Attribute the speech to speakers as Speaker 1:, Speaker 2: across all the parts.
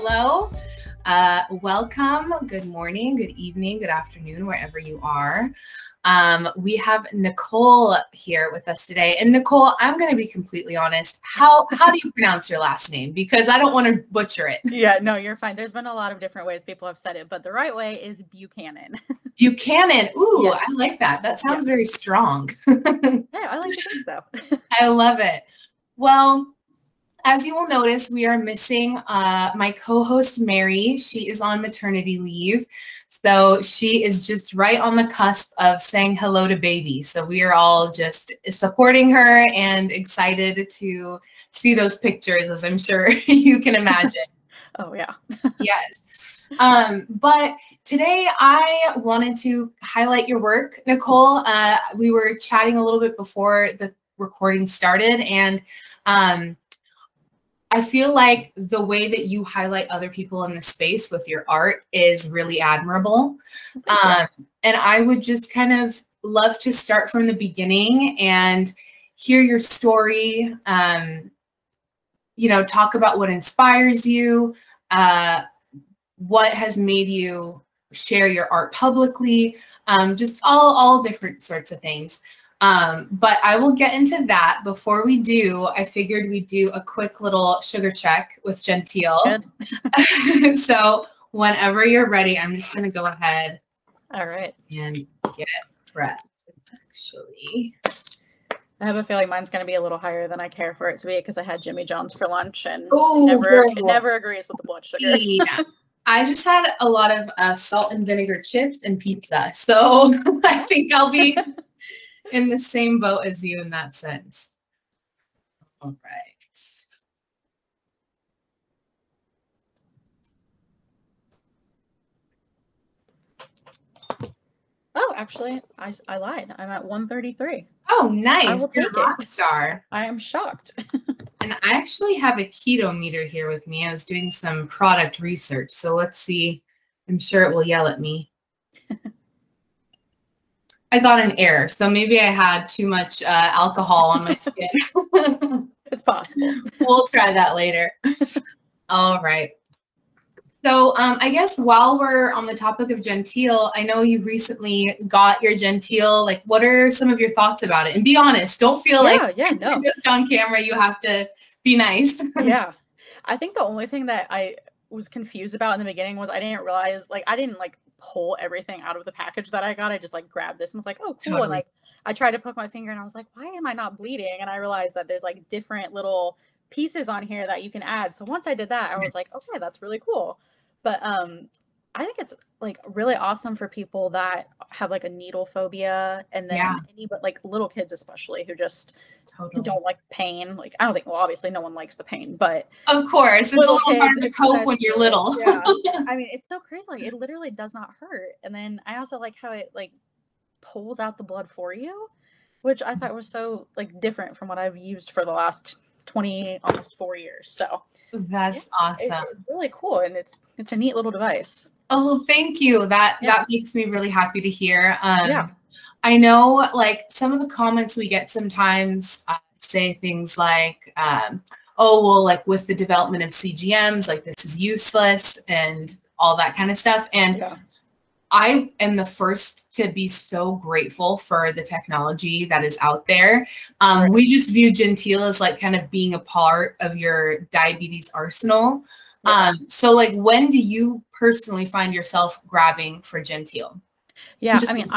Speaker 1: hello. Welcome. Good morning, good evening, good afternoon, wherever you are. We have Nicole here with us today. And Nicole, I'm going to be completely honest. How do you pronounce your last name? Because I don't want to butcher it.
Speaker 2: Yeah, no, you're fine. There's been a lot of different ways people have said it, but the right way is Buchanan.
Speaker 1: Buchanan. Ooh,
Speaker 2: yes.
Speaker 1: I like that. That sounds very strong.
Speaker 2: Yeah, I like to think so.
Speaker 1: I love it. Well, as you will notice, we are missing my co-host, Mary. She is on maternity leave. So she is just right on the cusp of saying hello to baby. So we are all just supporting her and excited to see those pictures, as I'm sure you can imagine.
Speaker 2: Oh, yeah.
Speaker 1: Yes. But today I wanted to highlight your work, Nicole. We were chatting a little bit before the recording started, and I feel like the way that you highlight other people in the space with your art is really admirable. And I would just kind of love to start from the beginning and hear your story, talk about what inspires you, what has made you share your art publicly, just all different sorts of things. But I will get into that. Before we do, I figured we'd do a quick little sugar check with Gentile. So whenever you're ready, I'm just going to go ahead.
Speaker 2: All right.
Speaker 1: And get it prepped, actually.
Speaker 2: I have a feeling mine's going to be a little higher than I care for it to be because I had Jimmy John's for lunch and it never agrees with the blood sugar.
Speaker 1: Yeah. I just had a lot of salt and vinegar chips and pizza. So I think I'll be in the same boat as you in that sense. All right.
Speaker 2: Oh, actually, I lied. I'm at 133.
Speaker 1: Oh, nice.
Speaker 2: I will take
Speaker 1: rock star.
Speaker 2: I am shocked.
Speaker 1: And I actually have a keto meter here with me. I was doing some product research. So let's see. I'm sure it will yell at me. I got an error, so maybe I had too much alcohol on my skin.
Speaker 2: It's possible.
Speaker 1: We'll try that later. All right. So I guess while we're on the topic of Gentile, I know you recently got your Gentile. Like, what are some of your thoughts about it? And be honest. Don't feel like
Speaker 2: no.
Speaker 1: just on camera you have to be nice.
Speaker 2: Yeah. I think the only thing that I was confused about in the beginning was I didn't realize, I didn't pull everything out of the package that I got. I just grabbed this and was like, oh, cool. Totally. And I tried to poke my finger and I was like, why am I not bleeding? And I realized that there's different little pieces on here that you can add. So once I did that, I was like, okay, that's really cool. But I think it's really awesome for people that have a needle phobia, and then little kids especially who just don't like pain. I don't think, well, obviously no one likes the pain, but
Speaker 1: of course it's a little hard to cope when you're little.
Speaker 2: Yeah. I mean, it's so crazy. It literally does not hurt. And then I also like how it pulls out the blood for you, which I thought was so different from what I've used for the last 20, almost 4 years. So
Speaker 1: that's awesome.
Speaker 2: It's really cool, and it's a neat little device.
Speaker 1: Oh, well, thank you. That makes me really happy to hear. I know some of the comments we get sometimes say things like, oh, well, with the development of CGMs, this is useless and all that kind of stuff. And I am the first to be so grateful for the technology that is out there. We just view Gentile as kind of being a part of your diabetes arsenal. So when do you personally find yourself grabbing for Gentile?
Speaker 2: Yeah, I mean,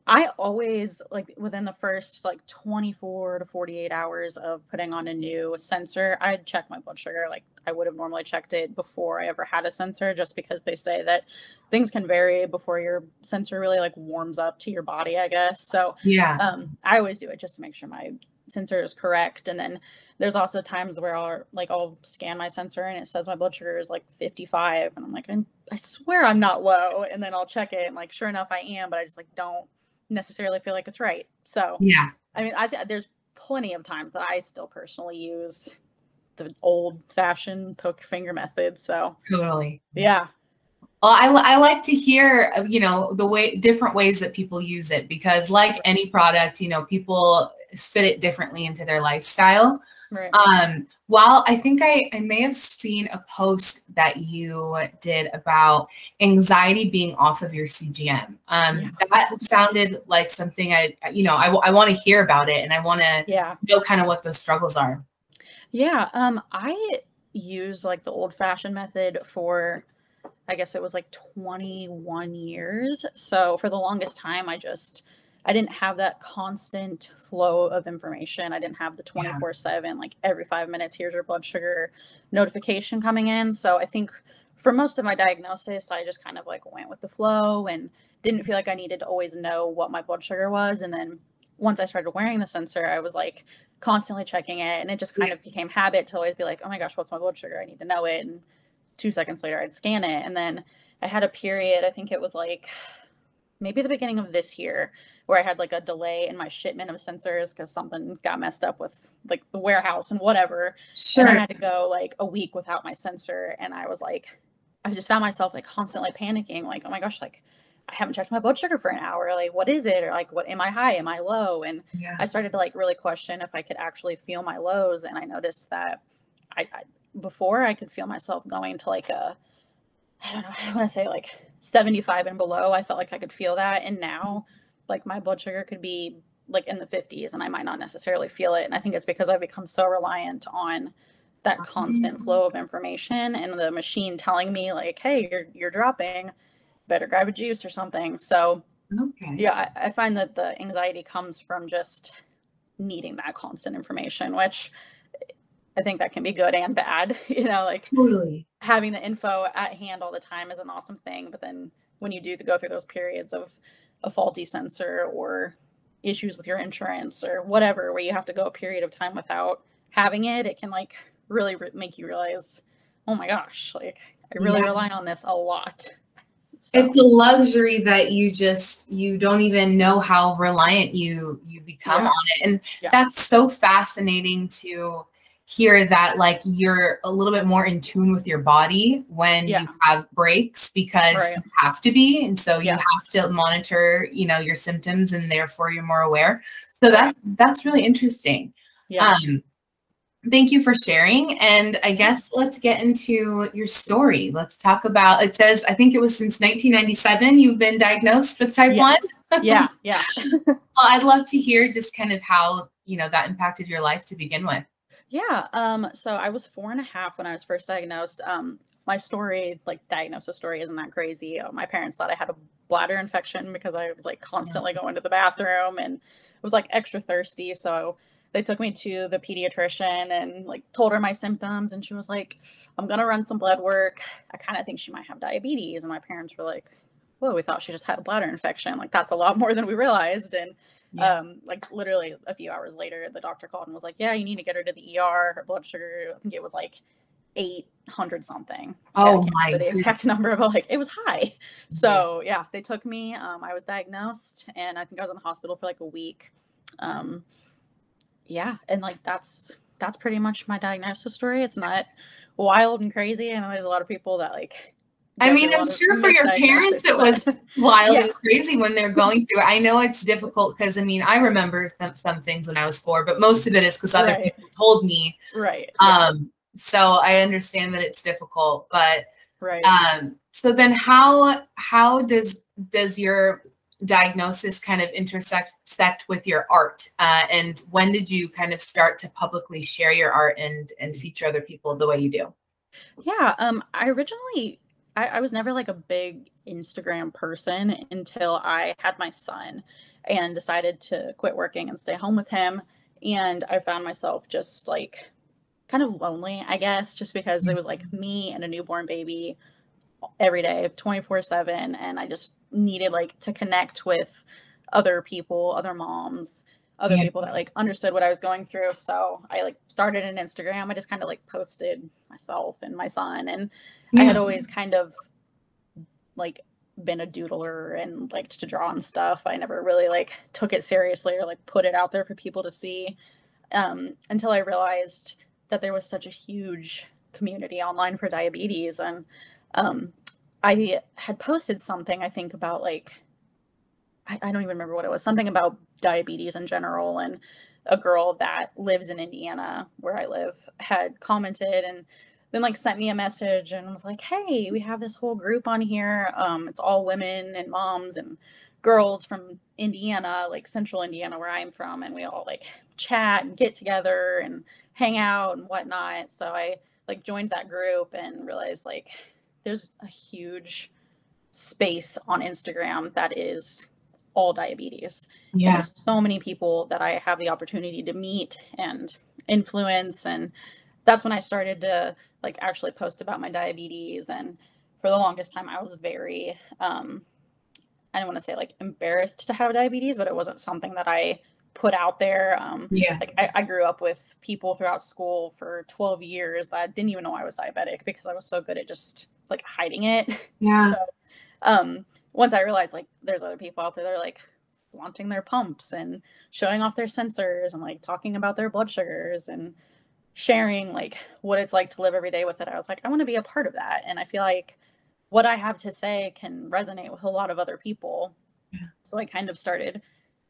Speaker 2: I always within the first 24 to 48 hours of putting on a new sensor, I'd check my blood sugar. I would have normally checked it before I ever had a sensor, just because they say that things can vary before your sensor really warms up to your body, I guess. So I always do it just to make sure my sensor is correct. And then there's also times where I'll scan my sensor and it says my blood sugar is 55, and I'm like, I swear I'm not low. And then I'll check it and sure enough I am, but I just don't necessarily feel like it's right. So I mean, there's plenty of times that I still personally use the old-fashioned poke your finger method. So
Speaker 1: totally.
Speaker 2: Yeah.
Speaker 1: Well, I like to hear, the different ways that people use it, because like any product, people fit it differently into their lifestyle.
Speaker 2: Right.
Speaker 1: While I think I may have seen a post that you did about anxiety being off of your CGM. That sounded like something I want to hear about it, and I want to know kind of what those struggles are.
Speaker 2: Yeah. I use like the old fashioned method for, I guess it was like 21 years. So for the longest time, I didn't have that constant flow of information. I didn't have the 24/7, like every 5 minutes, here's your blood sugar notification coming in. So I think for most of my diagnosis, I just kind of like went with the flow and didn't feel like I needed to always know what my blood sugar was. And then once I started wearing the sensor, I was like constantly checking it. And it just kind of became habit to always be like, oh my gosh, what's my blood sugar? I need to know it. And 2 seconds later, I'd scan it. And then I had a period, I think it was like maybe the beginning of this year, where I had like a delay in my shipment of sensors because something got messed up with like the warehouse and whatever.
Speaker 1: Sure.
Speaker 2: And I had to go like a week without my sensor. And I was like, I just found myself like constantly panicking, like, oh my gosh, like I haven't checked my blood sugar for an hour. Like, what is it? Or like, what am I high? Am I low? And I started to like really question if I could actually feel my lows. And I noticed that I before I could feel myself going to like I don't know, I want to say like 75 and below. I felt like I could feel that. And now like my blood sugar could be like in the 50s and I might not necessarily feel it. And I think it's because I've become so reliant on that constant flow of information and the machine telling me like, hey, you're dropping, better grab a juice or something. So yeah, I find that the anxiety comes from just needing that constant information, which I think that can be good and bad, like having the info at hand all the time is an awesome thing. But then when you do go through those periods of a faulty sensor or issues with your insurance or whatever, where you have to go a period of time without having it, it can like really make you realize, oh my gosh, like I really rely on this a lot.
Speaker 1: So. It's a luxury that you don't even know how reliant you become on it. And that's so fascinating to hear that like you're a little bit more in tune with your body when you have breaks because you have to be. And so you have to monitor, your symptoms and therefore you're more aware. So that's really interesting. Thank you for sharing. And I guess let's get into your story. Let's talk about, it says, I think it was since 1997, you've been diagnosed with type 1.
Speaker 2: Yeah.
Speaker 1: Well, I'd love to hear just kind of how, that impacted your life to begin with.
Speaker 2: Yeah. So I was 4.5 when I was first diagnosed. My story, like diagnosis story, isn't that crazy. My parents thought I had a bladder infection because I was like constantly going to the bathroom and was like extra thirsty. So they took me to the pediatrician and like told her my symptoms. And she was like, I'm going to run some blood work. I kind of think she might have diabetes. And my parents were like, well, we thought she just had a bladder infection. Like that's a lot more than we realized. And like literally a few hours later, the doctor called and was like, yeah, you need to get her to the ER. Her blood sugar, I think it was like 800 something.
Speaker 1: Oh my,
Speaker 2: the exact number, but like it was high. So yeah, they took me. I was diagnosed and I think I was in the hospital for like a week. Yeah. And like, that's pretty much my diagnosis story. It's not wild and crazy. I know there's a lot of people that like,
Speaker 1: I mean, I'm sure for your parents, it was wild and crazy when they're going through it. I know it's difficult because, I mean, I remember some things when I was 4, but most of it is because other people told me. So I understand that it's difficult, but so then how does your diagnosis kind of intersect with your art? And when did you kind of start to publicly share your art and feature other people the way you do?
Speaker 2: Yeah. I was never like a big Instagram person until I had my son and decided to quit working and stay home with him. And I found myself just like kind of lonely, I guess, just because it was like me and a newborn baby every day, 24/7. And I just needed like to connect with other people, other moms, other people that like understood what I was going through. So I like started an Instagram. I just kind of like posted myself and my son. And I had always kind of like been a doodler and liked to draw and stuff. I never really like took it seriously or like put it out there for people to see until I realized that there was such a huge community online for diabetes. And I had posted something, I think about like, I don't even remember what it was, something about diabetes in general. And a girl that lives in Indiana, where I live, had commented and then like sent me a message and was like, hey, we have this whole group on here. It's all women and moms and girls from Indiana, like central Indiana, where I'm from. And we all like chat and get together and hang out and whatnot. So I like joined that group and realized like there's a huge space on Instagram that is all diabetes.
Speaker 1: Yeah.
Speaker 2: And there's so many people that I have the opportunity to meet and influence. And that's when I started to like actually post about my diabetes. And for the longest time, I was very, I don't want to say like embarrassed to have diabetes, but it wasn't something that I put out there. Like I grew up with people throughout school for 12 years that didn't even know I was diabetic because I was so good at just like hiding it.
Speaker 1: Yeah.
Speaker 2: So once I realized like there's other people out there that are like flaunting their pumps and showing off their sensors and like talking about their blood sugars and sharing like what it's like to live every day with it, I was like, I want to be a part of that. And I feel like what I have to say can resonate with a lot of other people.
Speaker 1: Yeah.
Speaker 2: So I kind of started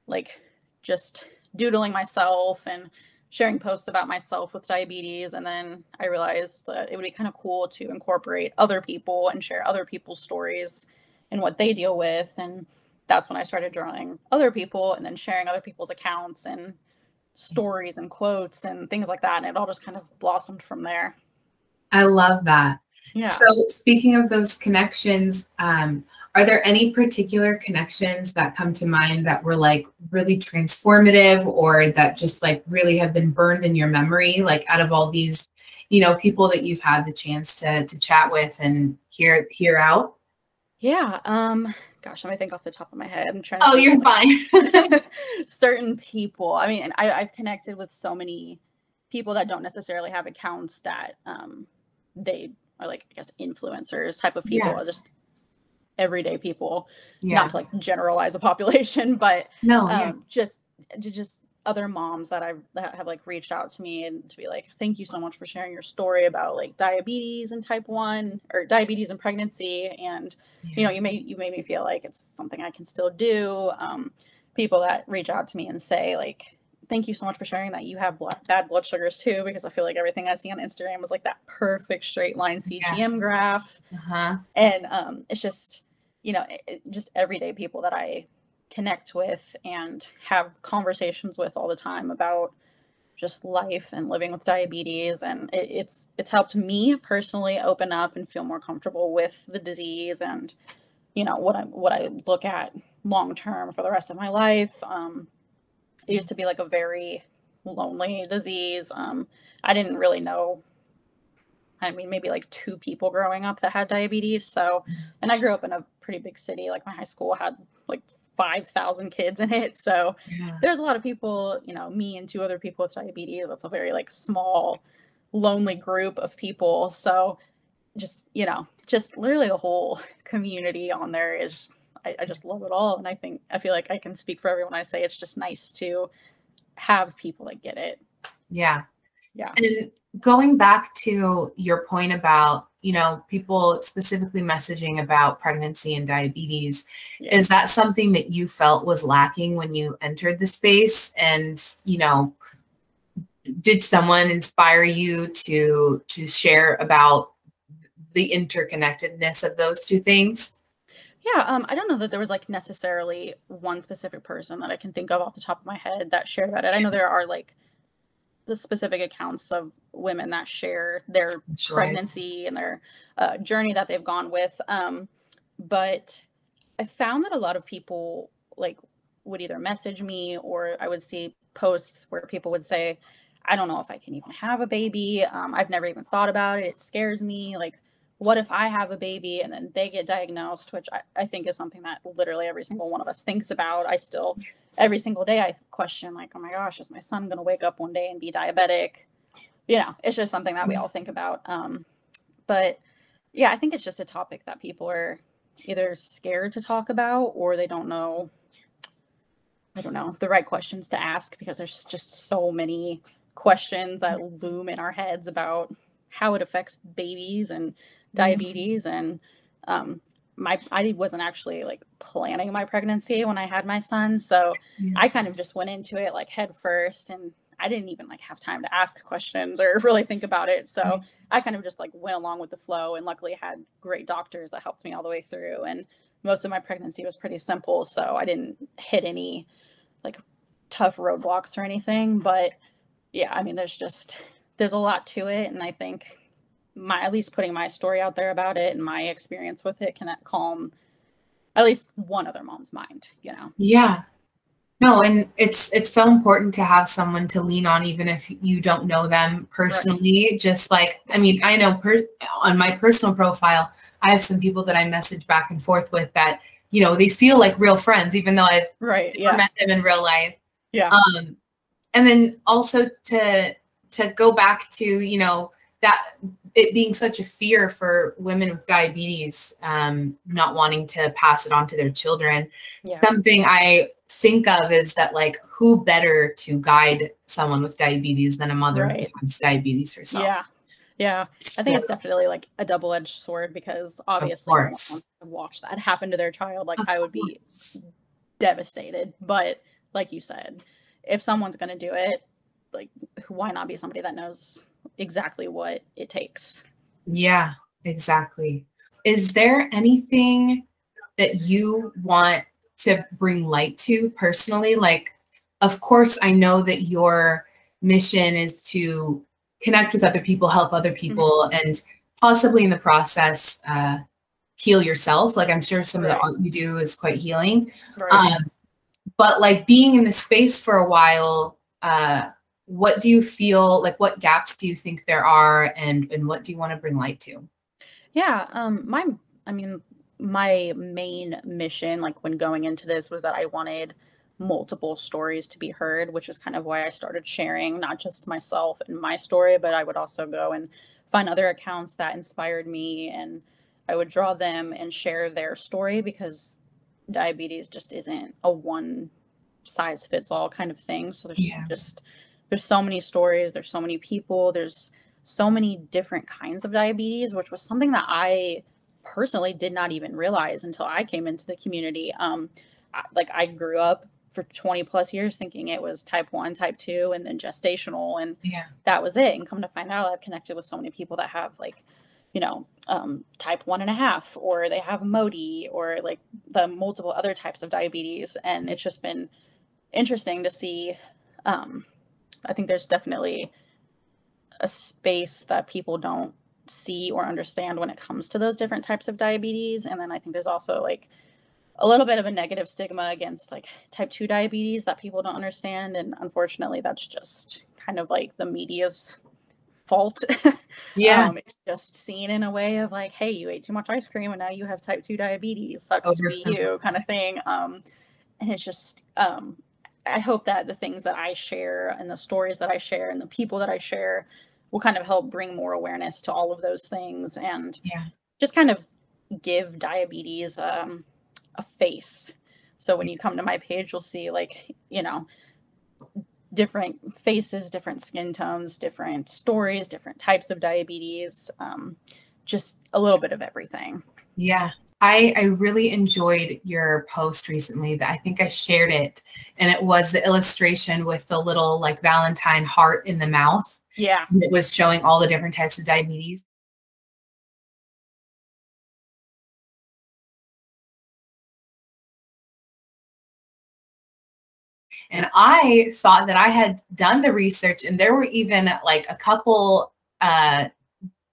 Speaker 2: like just doodling myself and sharing posts about myself with diabetes. And then I realized that it would be kind of cool to incorporate other people and share other people's stories and what they deal with. And that's when I started drawing other people and then sharing other people's accounts and stories and quotes and things like that. And it all just kind of blossomed from there.
Speaker 1: I love that.
Speaker 2: Yeah.
Speaker 1: So speaking of those connections, are there any particular connections that come to mind that were like really transformative or that just like really have been burned in your memory? Like out of all these, you know, people that you've had the chance to chat with and hear out?
Speaker 2: Yeah. Gosh, let me think off the top of my head. I'm trying to
Speaker 1: Oh, you're fine.
Speaker 2: certain people. I mean, I've connected with so many people that don't necessarily have accounts that they are like, I guess, influencers type of people, or just everyday people. Not to like generalize a population, but just other moms that have like reached out to me and to be like, thank you so much for sharing your story about like diabetes and type 1 or diabetes and pregnancy. And, you know, you made me feel like it's something I can still do. People that reach out to me and say like, thank you so much for sharing that you have bad blood sugars too, because I feel like everything I see on Instagram is like that perfect straight line CGM graph. And it's just, you know, just everyday people that I connect with and have conversations with all the time about just life and living with diabetes. And it's helped me personally open up and feel more comfortable with the disease and, you know, what I look at long term for the rest of my life. It used to be like a very lonely disease. I didn't really know, I mean, maybe like 2 people growing up that had diabetes. So, and I grew up in a pretty big city. Like my high school had like 5,000 kids in it. So there's a lot of people, you know, me and 2 other people with diabetes. That's a very like small, lonely group of people. So just, you know, just literally the whole community on there is, I just love it all. And I feel like I can speak for everyone. I say it's just nice to have people that get it.
Speaker 1: Yeah.
Speaker 2: Yeah.
Speaker 1: And going back to your point about, you know, people specifically messaging about pregnancy and diabetes, is that something that you felt was lacking when you entered the space? And, you know, did someone inspire you to share about the interconnectedness of those 2 things?
Speaker 2: Yeah, I don't know that there was like necessarily one specific person that I can think of off the top of my head that shared about it. I know there are like the specific accounts of women that share their pregnancy and their journey that they've gone with. But I found that a lot of people like would either message me or I would see posts where people would say, I don't know if I can even have a baby. I've never even thought about it. It scares me. Like, what if I have a baby and then they get diagnosed, which I think is something that literally every single one of us thinks about. I still, every single day, I question like, oh my gosh, is my son going to wake up one day and be diabetic? You know, it's just something that we all think about. But yeah, I think it's just a topic that people are either scared to talk about or they don't know, I don't know, the right questions to ask because there's just so many questions that loom in our heads about how it affects babies and diabetes. And I wasn't actually like planning my pregnancy when I had my son. So I kind of just went into it like head first, and I didn't even like have time to ask questions or really think about it. So I kind of just like went along with the flow, and luckily had great doctors that helped me all the way through. And most of my pregnancy was pretty simple. So I didn't hit any like tough roadblocks or anything. But yeah, I mean, there's a lot to it. And I think at least putting my story out there about it and my experience with it can calm at least one other mom's mind, you know?
Speaker 1: Yeah. No, and it's so important to have someone to lean on, even if you don't know them personally. Right. Just like, I mean, I know on my personal profile, I have some people that I message back and forth with that, you know, they feel like real friends, even though I've never met them in real life.
Speaker 2: Yeah.
Speaker 1: And then also to go back to, you know, that it being such a fear for women with diabetes, not wanting to pass it on to their children. Yeah. Something I think of is that, like, who better to guide someone with diabetes than a mother who has diabetes herself?
Speaker 2: Yeah. Yeah. I think it's definitely like a double-edged sword, because obviously no one wants to watch that happen to their child. Like, I would be devastated. But like you said, if someone's going to do it, like, why not be somebody that knows exactly what it takes?
Speaker 1: Yeah, exactly. Is there anything that you want to bring light to personally? Like, of course, I know that your mission is to connect with other people, help other people, and possibly in the process, heal yourself. Like, I'm sure some of the art you do is quite healing. But like, being in the space for a while, what do you feel like, what gaps do you think there are, and what do you want to bring light to?
Speaker 2: Yeah, my main mission, like when going into this, was that I wanted multiple stories to be heard, which is kind of why I started sharing not just myself and my story, but I would also go and find other accounts that inspired me, and I would draw them and share their story, because diabetes just isn't a one size fits all kind of thing. So there's so many stories, there's so many people, there's so many different kinds of diabetes, which was something that I personally did not even realize until I came into the community. I grew up for 20 plus years thinking it was type 1, type 2, and then gestational, and that was it. And come to find out, I've connected with so many people that have, like, you know, type 1.5, or they have MODY, or like the multiple other types of diabetes. And it's just been interesting to see. I think there's definitely a space that people don't see or understand when it comes to those different types of diabetes. And then I think there's also like a little bit of a negative stigma against like type 2 diabetes that people don't understand. And unfortunately, that's just kind of like the media's fault. It's just seen in a way of like, hey, you ate too much ice cream and now you have type 2 diabetes, sucks to be you, kind of thing. And it's just I hope that the things that I share and the stories that I share and the people that I share will kind of help bring more awareness to all of those things, and just kind of give diabetes a face. So when you come to my page, you'll see, like, you know, different faces, different skin tones, different stories, different types of diabetes, just a little bit of everything.
Speaker 1: Yeah. I really enjoyed your post recently. That I think I shared it, and it was the illustration with the little like Valentine heart in the mouth.
Speaker 2: Yeah.
Speaker 1: It was showing all the different types of diabetes. And I thought that I had done the research, and there were even like a couple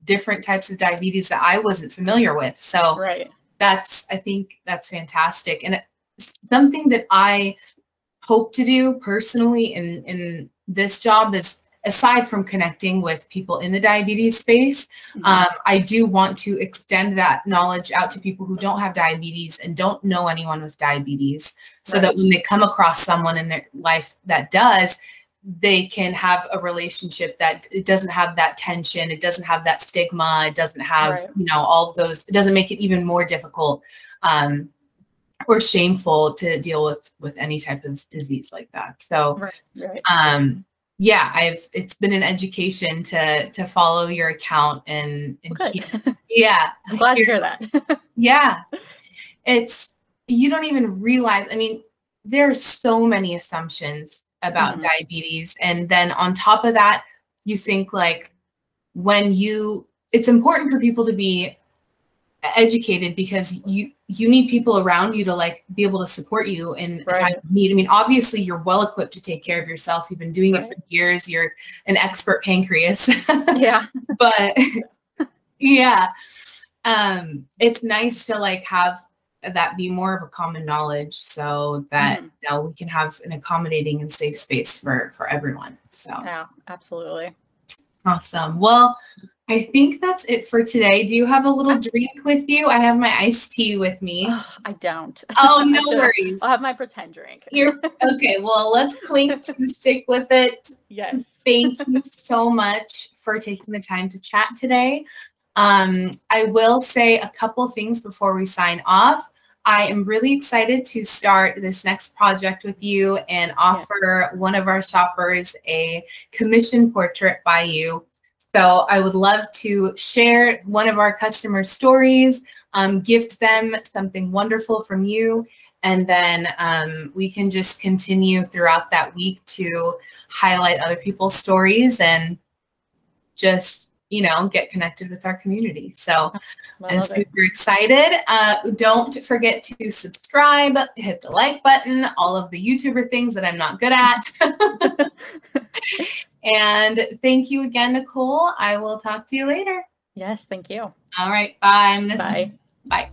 Speaker 1: different types of diabetes that I wasn't familiar with. So I think that's fantastic. And something that I hope to do personally in this job is, aside from connecting with people in the diabetes space, I do want to extend that knowledge out to people who don't have diabetes and don't know anyone with diabetes, so that when they come across someone in their life that does, they can have a relationship that it doesn't have that tension, it doesn't have that stigma, it doesn't have, you know, all of those, it doesn't make it even more difficult or shameful to deal with any type of disease like that. So yeah, it's been an education to follow your account and keep,
Speaker 2: I'm glad to hear that.
Speaker 1: Yeah. you don't even realize, I mean, there's so many assumptions about diabetes. And then on top of that, you think like it's important for people to be educated because you need people around you to like be able to support you in a time of need. I mean, obviously you're well equipped to take care of yourself. You've been doing it for years. You're an expert pancreas.
Speaker 2: Yeah.
Speaker 1: But yeah, it's nice to like have that be more of a common knowledge so that you know, we can have an accommodating and safe space for everyone. So
Speaker 2: yeah, absolutely.
Speaker 1: Awesome. Well, I think that's it for today. Do you have a little drink with you? I have my iced tea with me.
Speaker 2: I don't.
Speaker 1: Oh, no worries.
Speaker 2: I'll have my pretend drink.
Speaker 1: Okay, well, let's clink to stick with it.
Speaker 2: Yes.
Speaker 1: Thank you so much for taking the time to chat today. I will say a couple things before we sign off. I am really excited to start this next project with you and offer one of our shoppers a commission portrait by you. So I would love to share one of our customer stories, gift them something wonderful from you, and then we can just continue throughout that week to highlight other people's stories and just, you know, get connected with our community. So I'm super excited. Don't forget to subscribe, hit the like button, all of the YouTuber things that I'm not good at. And thank you again, Nicole. I will talk to you later.
Speaker 2: Yes, thank you.
Speaker 1: All right. Bye.
Speaker 2: Bye.
Speaker 1: Bye.